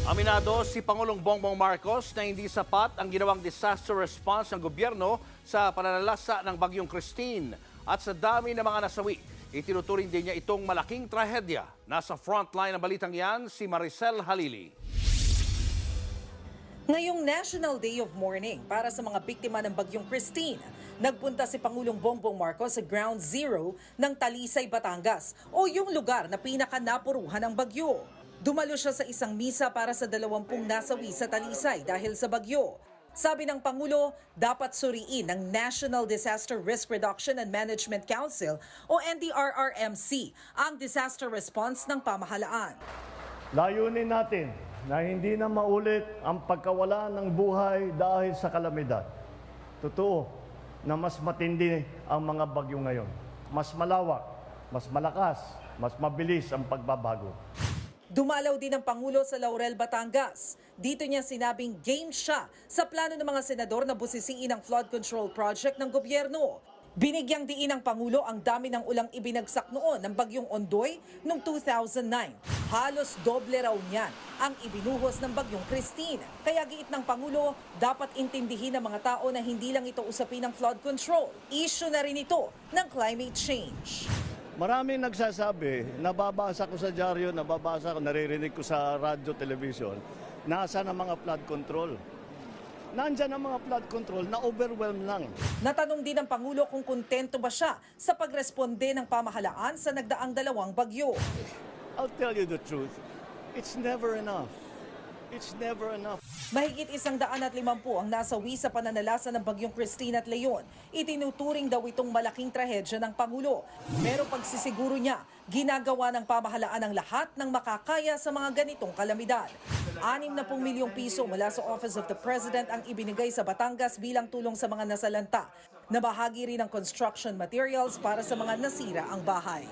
Aminado si Pangulong Bongbong Marcos na hindi sapat ang ginawang disaster response ng gobyerno sa pananalasa ng Bagyong Christine. At sa dami ng mga nasawi, itinuturing din niya itong malaking trahedya. Nasa frontline ng balitang yan si Maricel Halili. Ngayong National Day of Mourning para sa mga biktima ng Bagyong Christine, nagpunta si Pangulong Bongbong Marcos sa Ground Zero ng Talisay, Batangas o yung lugar na pinaka-napuruhan ng bagyo. Dumalo siya sa isang misa para sa 20 nasawi sa Talisay dahil sa bagyo. Sabi ng Pangulo, dapat suriin ng National Disaster Risk Reduction and Management Council o NDRRMC ang disaster response ng pamahalaan. Layunin natin na hindi na maulit ang pagkawala ng buhay dahil sa kalamidad. Totoo na mas matindi ang mga bagyo ngayon. Mas malawak, mas malakas, mas mabilis ang pagbabago. Dumalaw din ang Pangulo sa Laurel, Batangas. Dito niya sinabing game siya sa plano ng mga senador na busisiin ang flood control project ng gobyerno. Binigyang diin ng Pangulo ang dami ng ulang ibinagsak noon ng Bagyong Ondoy noong 2009. Halos doble raw niyan ang ibinuhos ng Bagyong Christine. Kaya giit ng Pangulo, dapat intindihin ng mga tao na hindi lang ito usapin ng flood control. Issue na rin ito ng climate change. Maraming nagsasabi, nababasa ko sa dyaryo, nababasa ko, naririnig ko sa radyo, television, nasa na mga flood control. Nandyan ang mga flood control na overwhelmed lang. Natanong din ng Pangulo kung kontento ba siya sa pagresponde ng pamahalaan sa nagdaang 2 bagyo. I'll tell you the truth, it's never enough. It's never enough. Mahigit 150 ang nasawi sa pananalasa ng Bagyong Christine at Leon. Itinuturing daw itong malaking trahedya ng Pangulo. Pero pagsisiguro niya, ginagawa ng pamahalaan ang lahat ng makakaya sa mga ganitong kalamidad. 60 milyong piso mula sa Office of the President ang ibinigay sa Batangas bilang tulong sa mga nasalanta. Nabahagi rin ng construction materials para sa mga nasira ang bahay.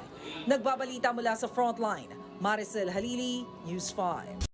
Nagbabalita mula sa Frontline, Maricel Halili, News 5.